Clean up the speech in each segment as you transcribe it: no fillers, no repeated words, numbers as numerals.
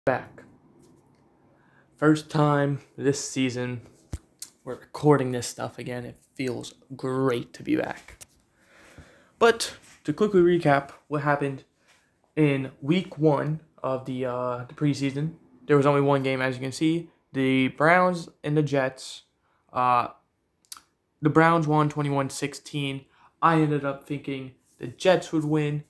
Back. First time this season we're recording this stuff again. It feels great to be back. But to quickly recap what happened in week 1 of the preseason, there was only one game, as you can see. The Browns and the Jets. The Browns won 21-16. I ended up thinking the Jets would win.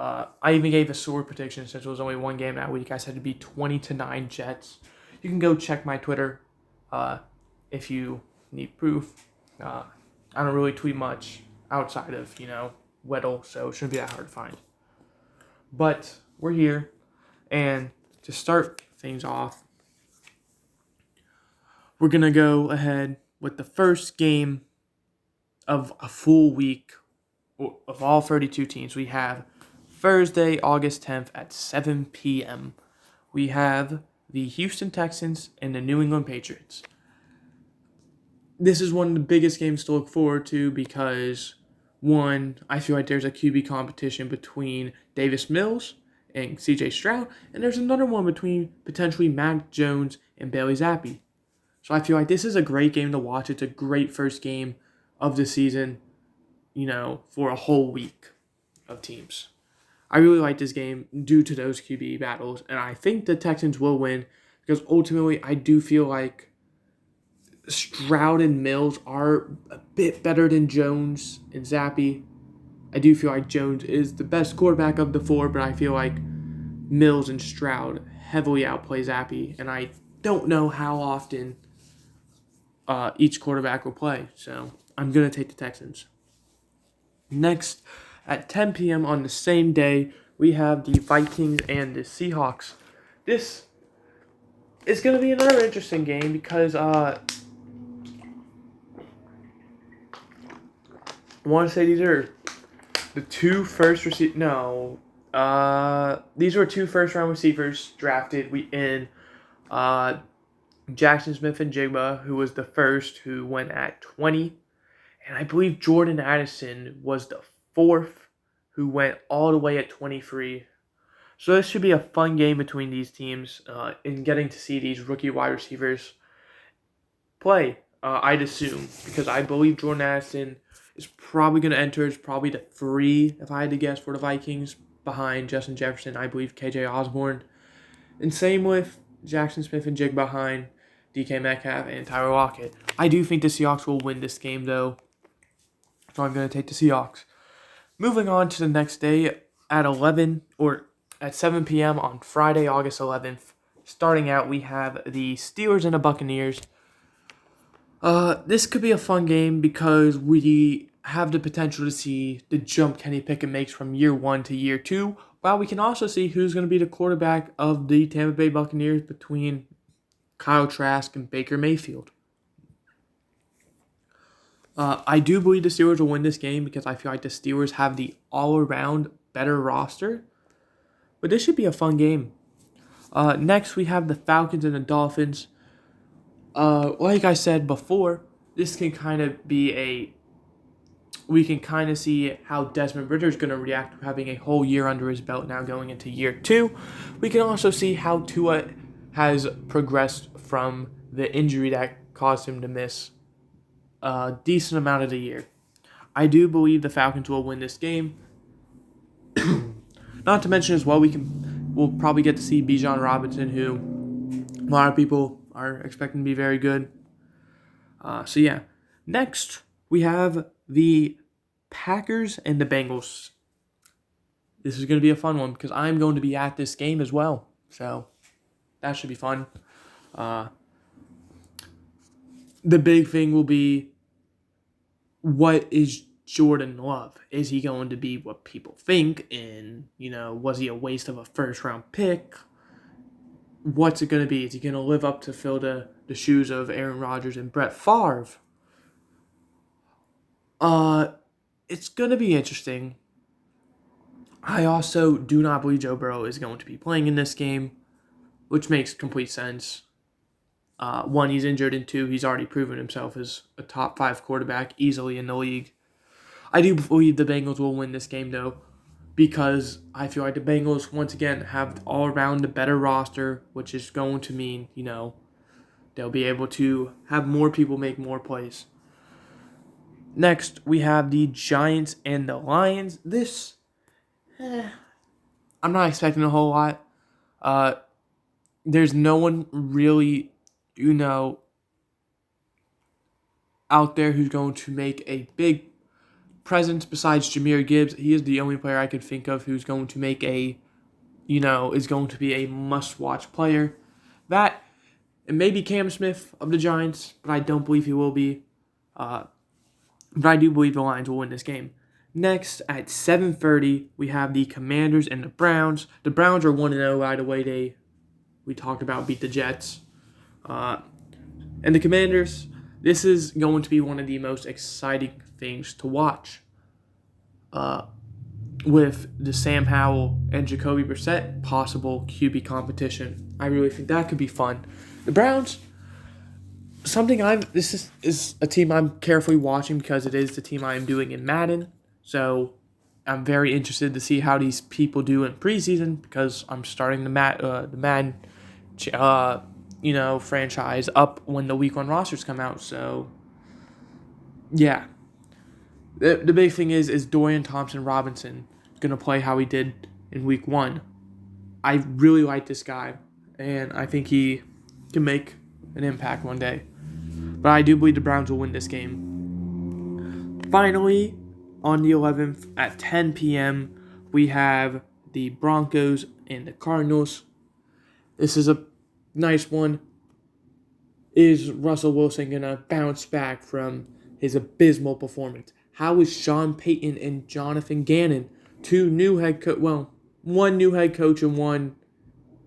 I even gave a score prediction since it was only one game that week. I said it'd be 20-9 Jets. You can go check my Twitter if you need proof. I don't really tweet much outside of, Weddle, so it shouldn't be that hard to find. But we're here, and to start things off, we're going to go ahead with the first game of a full week of all 32 teams. We have Thursday, August 10th at 7 p.m. We have the Houston Texans and the New England Patriots. This is one of the biggest games to look forward to because, one, I feel like there's a QB competition between Davis Mills and C.J. Stroud, and there's another one between potentially Mac Jones and Bailey Zappi. So I feel like this is a great game to watch. It's a great first game of the season, for a whole week of teams. I really like this game due to those QB battles, and I think the Texans will win because ultimately I do feel like Stroud and Mills are a bit better than Jones and Zappi. I do feel like Jones is the best quarterback of the four, but I feel like Mills and Stroud heavily outplay Zappi, and I don't know how often each quarterback will play, so I'm going to take the Texans. Next, at 10 p.m. on the same day, we have the Vikings and the Seahawks. This is going to be another interesting game because I want to say these are the two first these were two first-round receivers drafted in Jackson Smith-Njigba, who was the first, who went at 20. And I believe Jordan Addison was the fourth, who went all the way at 23. So this should be a fun game between these teams in getting to see these rookie wide receivers play, I'd assume. Because I believe Jordan Addison is probably going to enter as probably the 3, if I had to guess, for the Vikings, behind Justin Jefferson, I believe KJ Osborne. And same with Jackson Smith-Njigba behind DK Metcalf and Tyler Lockett. I do think the Seahawks will win this game, though. So I'm going to take the Seahawks. Moving on to the next day at 7 p.m. on Friday, August 11th. Starting out, we have the Steelers and the Buccaneers. This could be a fun game because we have the potential to see the jump Kenny Pickett makes from year 1 to year 2, while we can also see who's going to be the quarterback of the Tampa Bay Buccaneers between Kyle Trask and Baker Mayfield. I do believe the Steelers will win this game because I feel like the Steelers have the all-around better roster. But this should be a fun game. Next, we have the Falcons and the Dolphins. Like I said before, this can kind of be we can kind of see how Desmond Ridder is going to react to having a whole year under his belt now going into year 2. We can also see how Tua has progressed from the injury that caused him to miss a decent amount of the year. I do believe the Falcons will win this game. Not to mention as well, we'll probably get to see Bijan Robinson, who a lot of people are expecting to be very good. Next, we have the Packers and the Bengals. This is going to be a fun one because I'm going to be at this game as well. So that should be fun. The big thing will be, what is Jordan Love? Is he going to be what people think? And, was he a waste of a first-round pick? What's it going to be? Is he going to live up to fill the shoes of Aaron Rodgers and Brett Favre? It's going to be interesting. I also do not believe Joe Burrow is going to be playing in this game, which makes complete sense. 1, he's injured, and 2, he's already proven himself as a top 5 quarterback easily in the league. I do believe the Bengals will win this game, though, because I feel like the Bengals, once again, have all around the better roster, which is going to mean, they'll be able to have more people make more plays. Next, we have the Giants and the Lions. This, I'm not expecting a whole lot. There's no one really, out there who's going to make a big presence besides Jahmyr Gibbs. He is the only player I could think of who's going to make is going to be a must-watch player. That, and maybe Cam Smith of the Giants, but I don't believe he will be. But I do believe the Lions will win this game. Next, at 7:30, we have the Commanders and the Browns. The Browns are 1-0 right away. We talked about beat the Jets. And the Commanders, this is going to be one of the most exciting things to watch. With the Sam Howell and Jacoby Brissett possible QB competition. I really think that could be fun. The Browns, this is a team I'm carefully watching because it is the team I am doing in Madden. So I'm very interested to see how these people do in preseason because I'm starting the Madden franchise up when the week 1 rosters come out. So yeah. The big thing is Dorian Thompson-Robinson going to play how he did in week 1. I really like this guy, and I think he can make an impact one day. But I do believe the Browns will win this game. Finally, on the 11th at 10 p.m., we have the Broncos and the Cardinals. This is a nice one. Is Russell Wilson going to bounce back from his abysmal performance? How is Sean Payton and Jonathan Gannon, one new head coach and one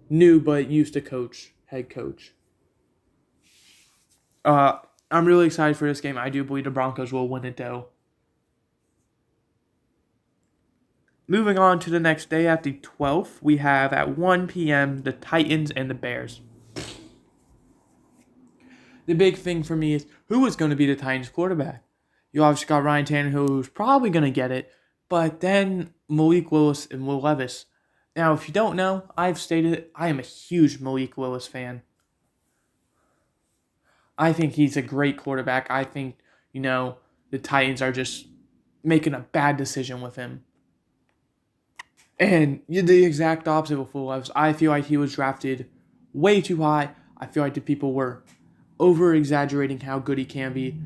new but used to coach head coach? I'm really excited for this game. I do believe the Broncos will win it, though. Moving on to the next day at the 12th, we have at 1 p.m. the Titans and the Bears. The big thing for me is who is going to be the Titans quarterback? You obviously got Ryan Tannehill, who's probably going to get it, but then Malik Willis and Will Levis. Now, if you don't know, I've stated I am a huge Malik Willis fan. I think he's a great quarterback. I think, the Titans are just making a bad decision with him. And the exact opposite with Will Levis. I feel like he was drafted way too high. I feel like the people were over-exaggerating how good he can be.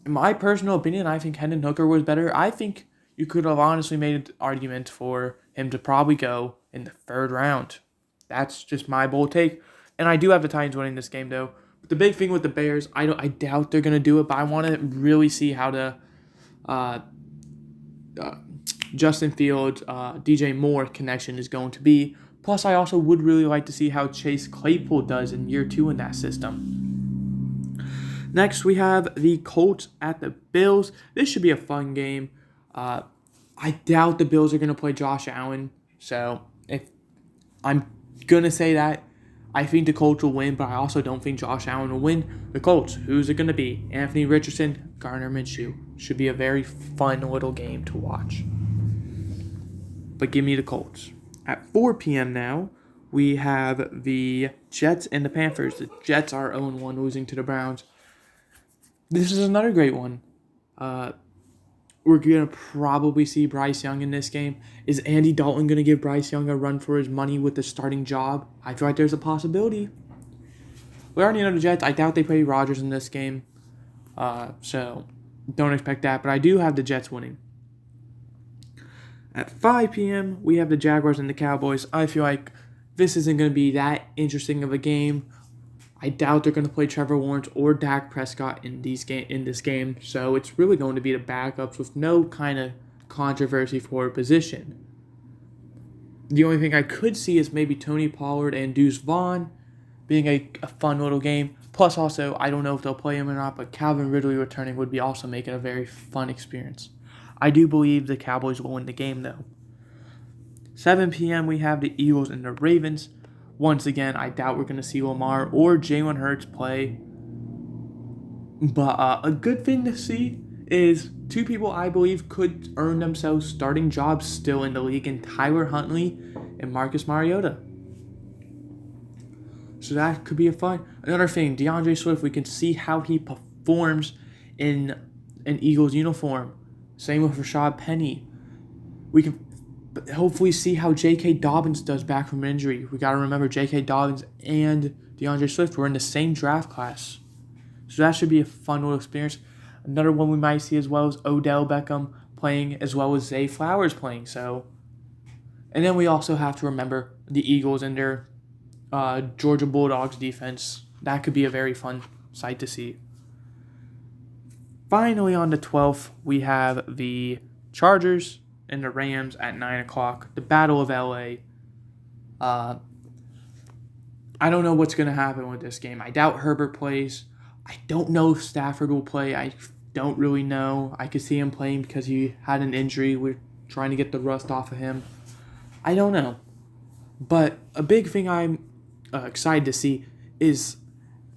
In my personal opinion, I think Hendon Hooker was better. I think you could have honestly made an argument for him to probably go in the 3rd round. That's just my bold take. And I do have the Titans winning this game, though. But the big thing with the Bears, I doubt they're going to do it, but I want to really see how the Justin Fields, DJ Moore connection is going to be. Plus, I also would really like to see how Chase Claypool does in year 2 in that system. Next, we have the Colts at the Bills. This should be a fun game. I doubt the Bills are going to play Josh Allen. So, if I'm going to say that, I think the Colts will win, but I also don't think Josh Allen will win. The Colts, who's it going to be? Anthony Richardson, Gardner Minshew. Should be a very fun little game to watch. But give me the Colts. At 4 p.m. now, we have the Jets and the Panthers. The Jets are 0-1, losing to the Browns. This is another great one. We're going to probably see Bryce Young in this game. Is Andy Dalton going to give Bryce Young a run for his money with the starting job? I feel like there's a possibility. We already know the Jets. I doubt they play Rodgers in this game. So don't expect that. But I do have the Jets winning. At 5 p.m., we have the Jaguars and the Cowboys. I feel like this isn't going to be that interesting of a game. I doubt they're going to play Trevor Lawrence or Dak Prescott in this game, so it's really going to be the backups with no kind of controversy for a position. The only thing I could see is maybe Tony Pollard and Deuce Vaughn being a fun little game. Plus, also, I don't know if they'll play him or not, but Calvin Ridley returning would be also making a very fun experience. I do believe the Cowboys will win the game, though. 7 p.m., we have the Eagles and the Ravens. Once again, I doubt we're going to see Lamar or Jalen Hurts play. But a good thing to see is two people I believe could earn themselves starting jobs still in the league, in Tyler Huntley and Marcus Mariota. So that could be a fun. Another thing, DeAndre Swift, we can see how he performs in an Eagles uniform. Same with Rashad Penny. We can hopefully see how J.K. Dobbins does back from injury. We got to remember J.K. Dobbins and DeAndre Swift were in the same draft class. So that should be a fun little experience. Another one we might see as well is Odell Beckham playing as well as Zay Flowers playing. And then we also have to remember the Eagles and their Georgia Bulldogs defense. That could be a very fun sight to see. Finally, on the 12th, we have the Chargers and the Rams at 9 o'clock. The Battle of LA. I don't know what's going to happen with this game. I doubt Herbert plays. I don't know if Stafford will play. I don't really know. I could see him playing because he had an injury. We're trying to get the rust off of him. I don't know. But a big thing I'm excited to see is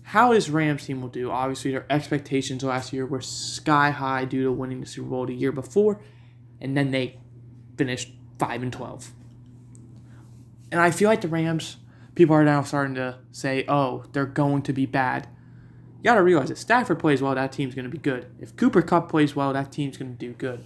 how this Rams team will do. Obviously, their expectations last year were sky high due to winning the Super Bowl the year before, and then they finished 5-12. And I feel like the Rams, people are now starting to say, oh, they're going to be bad. You got to realize if Stafford plays well, that team's going to be good. If Cooper Kupp plays well, that team's going to do good.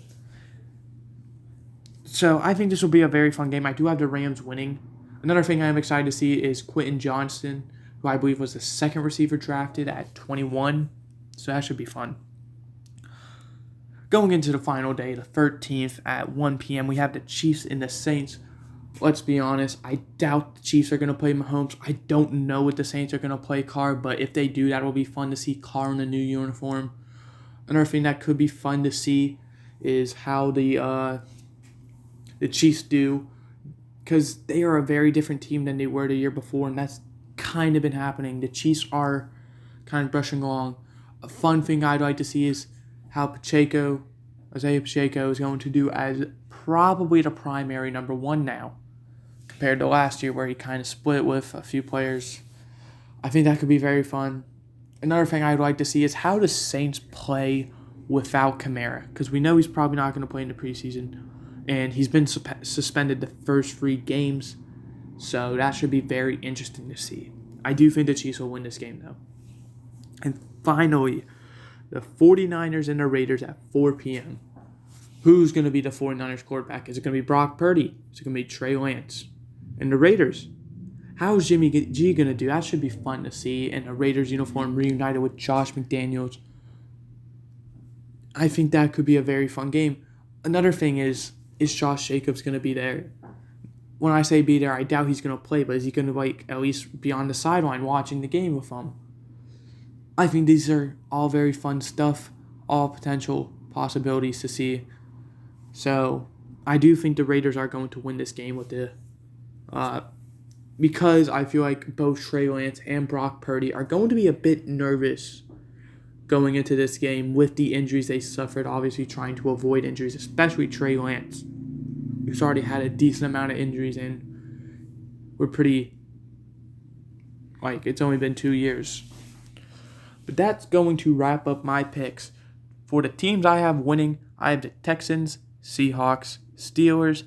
So I think this will be a very fun game. I do have the Rams winning. Another thing I am excited to see is Quentin Johnston, who I believe was the second receiver drafted at 21. So that should be fun. Going into the final day, the 13th at 1 p.m., we have the Chiefs and the Saints. Let's be honest, I doubt the Chiefs are going to play Mahomes. I don't know what the Saints are going to play Carr, but if they do, that will be fun to see Carr in a new uniform. Another thing that could be fun to see is how the Chiefs do, because they are a very different team than they were the year before, and that's kind of been happening. The Chiefs are kind of brushing along. A fun thing I'd like to see is how Isaiah Pacheco is going to do as probably the primary number one now, compared to last year where he kind of split with a few players. I think that could be very fun. Another thing I'd like to see is how the Saints play without Kamara, because we know he's probably not going to play in the preseason, and he's been suspended the first 3 games, so that should be very interesting to see. I do think the Chiefs will win this game, though. And finally, the 49ers and the Raiders at 4 p.m. Who's going to be the 49ers quarterback? Is it going to be Brock Purdy? Is it going to be Trey Lance? And the Raiders, how is Jimmy G going to do? That should be fun to see. And the Raiders uniform reunited with Josh McDaniels. I think that could be a very fun game. Another thing is Josh Jacobs going to be there? When I say be there, I doubt he's going to play, but is he going to at least be on the sideline watching the game with them? I think these are all very fun stuff, all potential possibilities to see. So I do think the Raiders are going to win this game because I feel like both Trey Lance and Brock Purdy are going to be a bit nervous going into this game with the injuries they suffered, obviously trying to avoid injuries, especially Trey Lance, who's already had a decent amount of injuries, and we're pretty, it's only been 2 years. But that's going to wrap up my picks. For the teams I have winning, I have the Texans, Seahawks, Steelers,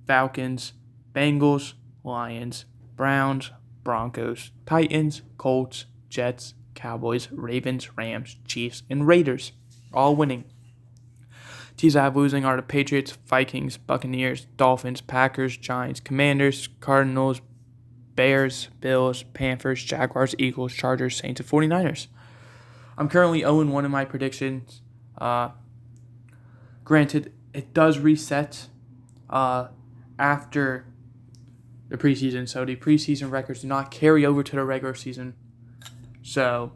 Falcons, Bengals, Lions, Browns, Broncos, Titans, Colts, Jets, Cowboys, Ravens, Rams, Chiefs, and Raiders, all winning. Teams I have losing are the Patriots, Vikings, Buccaneers, Dolphins, Packers, Giants, Commanders, Cardinals, Bears, Bills, Panthers, Jaguars, Eagles, Chargers, Saints, and 49ers. I'm currently 0-1 in my predictions. Granted, it does reset after the preseason, so the preseason records do not carry over to the regular season. So,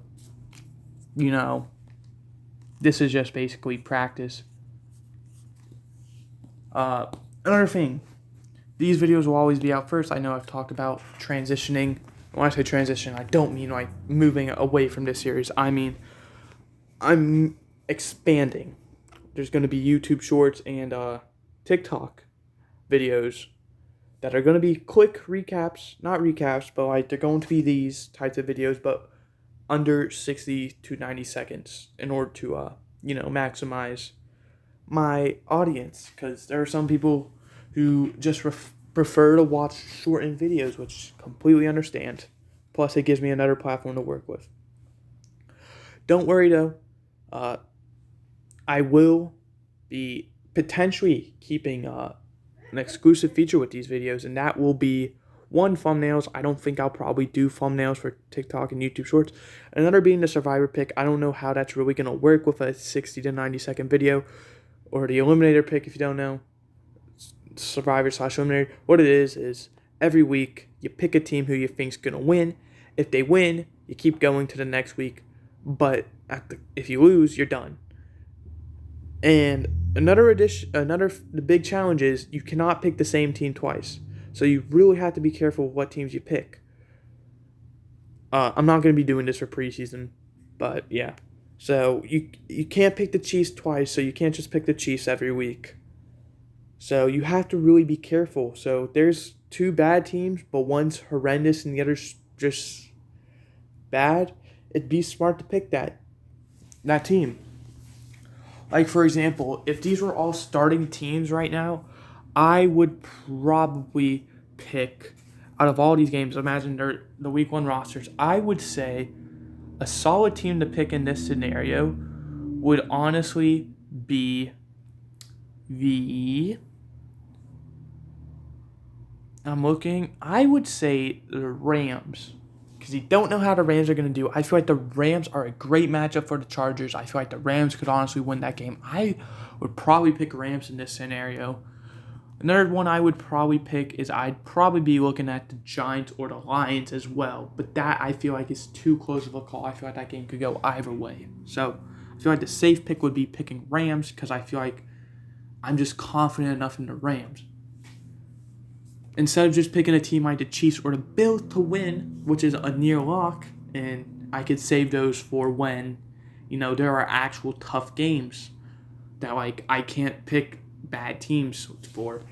this is just basically practice. Another thing, these videos will always be out first. I know I've talked about transitioning. When I say transition, I don't mean moving away from this series. I mean, I'm expanding. There's going to be YouTube Shorts and TikTok videos that are going to be quick recaps. Not recaps, but they're going to be these types of videos, but under 60 to 90 seconds in order to, maximize my audience, because there are some people who just prefer to watch shortened videos, which completely understand. Plus, it gives me another platform to work with. Don't worry though. I will be potentially keeping an exclusive feature with these videos, and that will be one, thumbnails. I don't think I'll probably do thumbnails for TikTok and YouTube Shorts. Another being the Survivor pick. I don't know how that's really going to work with a 60 to 90 second video, or the Eliminator pick if you don't know. Survivor/Eliminator. What it is every week you pick a team who you think's going to win. If they win, you keep going to the next week. But if you lose, you're done. And the big challenge is you cannot pick the same team twice. So you really have to be careful what teams you pick. I'm not going to be doing this for preseason, but yeah. So you can't pick the Chiefs twice, so you can't just pick the Chiefs every week. So you have to really be careful. So there's two bad teams, but one's horrendous and the other's just bad. It'd be smart to pick that team. Like, for example, if these were all starting teams right now, I would probably pick, out of all these games, imagine they're the week 1 rosters, I would say a solid team to pick in this scenario would honestly be I would say the Rams. Because you don't know how the Rams are going to do. I feel like the Rams are a great matchup for the Chargers. I feel like the Rams could honestly win that game. I would probably pick Rams in this scenario. Another one I would probably pick is I'd probably be looking at the Giants or the Lions as well. But that I feel like is too close of a call. I feel like that game could go either way. So I feel like the safe pick would be picking Rams, because I feel like I'm just confident enough in the Rams. Instead of just picking a team like the Chiefs or the Bills to win, which is a near lock, and I could save those for when, there are actual tough games that, I can't pick bad teams for.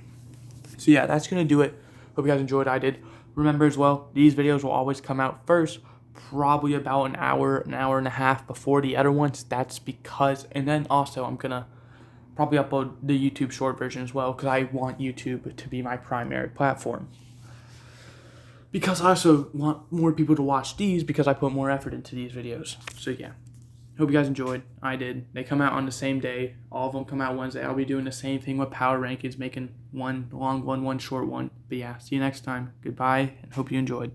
So, yeah, that's going to do it. Hope you guys enjoyed. I did. Remember as well, these videos will always come out first, probably about an hour and a half before the other ones. That's because, and then also I'm going to probably upload the YouTube short version as well, because I want YouTube to be my primary platform. Because I also want more people to watch these, because I put more effort into these videos. So yeah, hope you guys enjoyed. I did. They come out on the same day. All of them come out Wednesday. I'll be doing the same thing with power rankings, making one long one short one. But yeah, see you next time. Goodbye, and hope you enjoyed.